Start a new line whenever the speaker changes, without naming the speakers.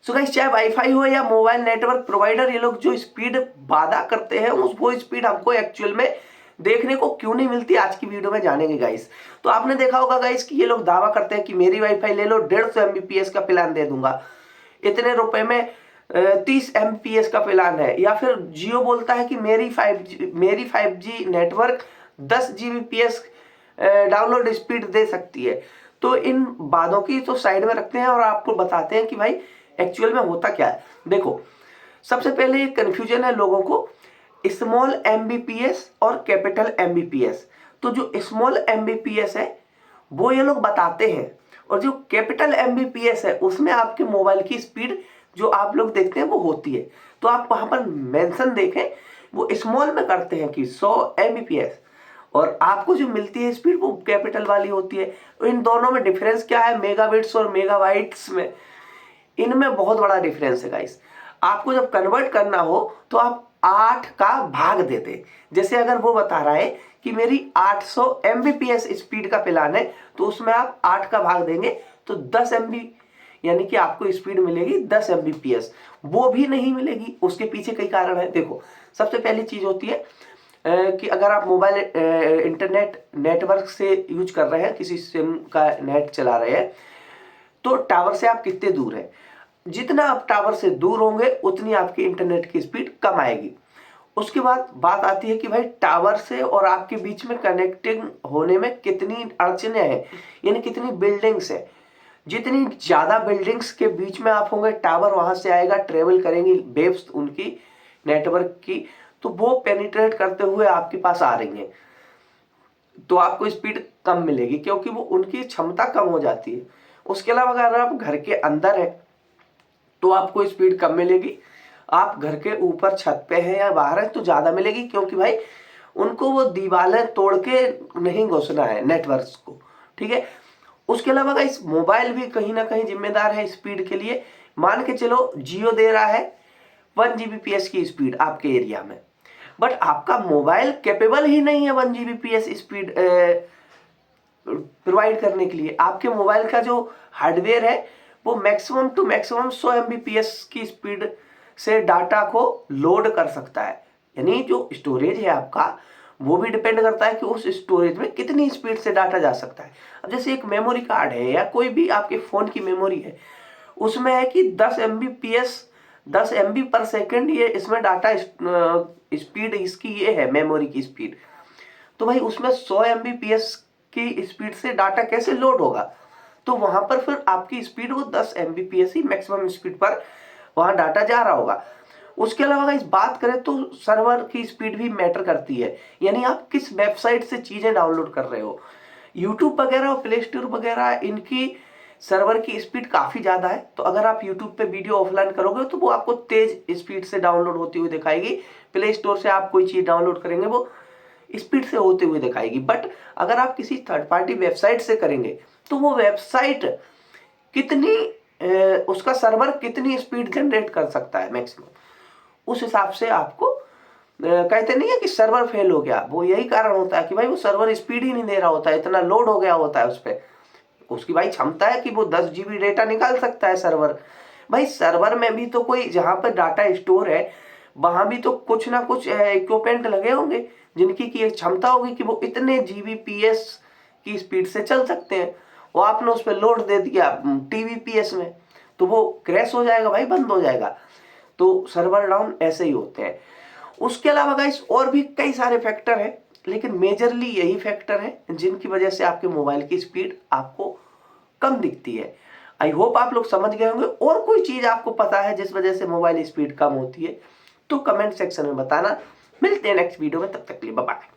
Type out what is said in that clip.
So guys, चाहे wifi हो या मोबाइल नेटवर्क प्रोवाइडर, ये लोग जो स्पीड वादा करते हैं वो स्पीड हमको एक्चुअल में देखने को क्यों नहीं मिलती, आज की वीडियो में जानेंगे गाइस। तो आपने देखा होगा गाइस कि ये लोग दावा करते हैं कि मेरी वाईफाई ले लो, 150 MBPS का प्लान दे दूंगा, इतने रुपए में 30 MBPS का प्लान है। या फिर जियो बोलता है कि मेरी 5G network 10 Gbps download speed दे सकती है। तो इन बातों की तो साइड में रखते हैं और आपको बताते हैं कि भाई एक्चुअल में होता क्या है। देखो, सबसे पहले ये कन्फ्यूजन है लोगों को स्मॉल MBPS और कैपिटल MBPS। तो जो स्मॉल MBPS है वो ये लोग बताते हैं, और जो कैपिटल MBPS है उसमें आपके मोबाइल की स्पीड जो आप लोग देखते हैं वो होती है। तो आप वहां पर मेंशन देखें, वो स्मॉल में करते हैं कि 100 MBPS, और आपको जो मिलती है स्पीड वो कैपिटल वाली होती है। तो इन दोनों में डिफरेंस क्या है, मेगाबिट्स और मेगाबाइट्स में, इनमें बहुत बड़ा डिफरेंस है गाइस। आपको जब कन्वर्ट करना हो तो आप 8 का भाग देते। जैसे अगर वो बता रहा है कि मेरी 800 MBPS स्पीड का प्लान है, तो उसमें आप 8 का भाग देंगे तो 10 MB, यानी कि आपको स्पीड मिलेगी 10 MBPS। वो भी नहीं मिलेगी, उसके पीछे कई कारण है। देखो, सबसे पहली चीज होती है कि अगर आप मोबाइल इंटरनेट नेटवर्क से यूज कर रहे हैं, किसी सिम का नेट चला रहे हैं, तो टावर से आप कितने दूर हैं। जितना आप टावर से दूर होंगे उतनी आपकी इंटरनेट की स्पीड कम आएगी। उसके बाद बात आती है कि भाई टावर से और आपके बीच में कनेक्टिंग होने में कितनी अड़चने हैं, यानी कितनी बिल्डिंग्स है। जितनी ज्यादा बिल्डिंग्स के बीच में आप होंगे, टावर वहां से आएगा, ट्रेवल करेंगी वेव्स उनकी नेटवर्क की, तो वो पेनिट्रेट करते हुए आपके पास आ रही हैं, तो आपको स्पीड कम मिलेगी क्योंकि वो उनकी क्षमता कम हो जाती है। उसके अलावा अगर आप घर के अंदर है तो आपको स्पीड कम मिलेगी। आप घर के ऊपर छत पे हैं या बाहर है तो ज्यादा मिलेगी, क्योंकि भाई उनको वो दीवारें तोड़ के नहीं घुसना है नेटवर्क को, ठीक है। उसके अलावा गाइस, मोबाइल भी कहीं ना कहीं जिम्मेदार है स्पीड के लिए। मान के चलो जियो दे रहा है 1 Gbps की स्पीड आपके एरिया में, बट आपका मोबाइल कैपेबल ही नहीं है 1 Gbps स्पीड प्रोवाइड करने के लिए। आपके मोबाइल का जो हार्डवेयर है वो मैक्सिमम टू मैक्सिमम 100 MBPS की स्पीड से डाटा को लोड कर सकता है। यानी जो स्टोरेज है आपका वो भी डिपेंड करता है कि उस स्टोरेज में कितनी स्पीड से डाटा जा सकता है। अब जैसे एक मेमोरी कार्ड है या कोई भी आपके फोन की मेमोरी है, उसमें है कि 10 MBPS 10 MB/s ये इसमें डाटा स्पीड इसकी ये है मेमोरी की स्पीड। तो भाई उसमें 100 MBPS की स्पीड से डाटा कैसे लोड होगा। तो वहां पर फिर आपकी स्पीड वो 10 MBPS ही मैक्सिमम स्पीड पर वहां डाटा जा रहा होगा। उसके अलावा इस बात करें तो सर्वर की स्पीड भी मैटर करती है, यानी आप किस वेबसाइट से चीजें डाउनलोड कर रहे हो। यूट्यूब वगैरह और प्ले स्टोर वगैरह, इनकी सर्वर की स्पीड काफी ज्यादा है, तो अगर आप यूट्यूब पे वीडियो ऑफलाइन करोगे तो वो आपको तेज स्पीड से डाउनलोड होती हुई दिखाएगी। प्ले स्टोर से आप कोई चीज डाउनलोड करेंगे वो स्पीड से होते हुए दिखाएगी। बट अगर आप किसी थर्ड पार्टी वेबसाइट से करेंगे तो वो वेबसाइट कितनी उसका सर्वर कितनी स्पीड जनरेट कर सकता है मैक्सिमम, उस हिसाब से आपको कहते नहीं है कि सर्वर फेल हो गया, वो यही कारण होता है कि भाई वो सर्वर स्पीड ही नहीं दे रहा होता है, इतना लोड हो गया होता है उस पर। उसकी भाई क्षमता है कि वो 10 GB डेटा निकाल सकता है सर्वर। भाई सर्वर में भी तो कोई, जहां पर डाटा स्टोर है वहां भी तो कुछ ना कुछ इक्विपमेंट लगे होंगे जिनकी की क्षमता होगी कि वो इतने Gbps की स्पीड से चल सकते हैं। वो आपने उस पर लोड दे दिया TBPS में तो वो क्रैश हो जाएगा भाई, बंद हो जाएगा। तो सर्वर डाउन ऐसे ही होते हैं। उसके अलावा गाइस और भी कई सारे फैक्टर हैं, लेकिन मेजरली यही फैक्टर हैं जिनकी वजह से आपके मोबाइल की स्पीड आपको कम दिखती है। आई होप आप लोग समझ गए होंगे। और कोई चीज आपको पता है जिस वजह से मोबाइल स्पीड कम होती है तो कमेंट सेक्शन में बताना। मिलते हैं नेक्स्ट वीडियो में, तब तक के लिए बाय बाय।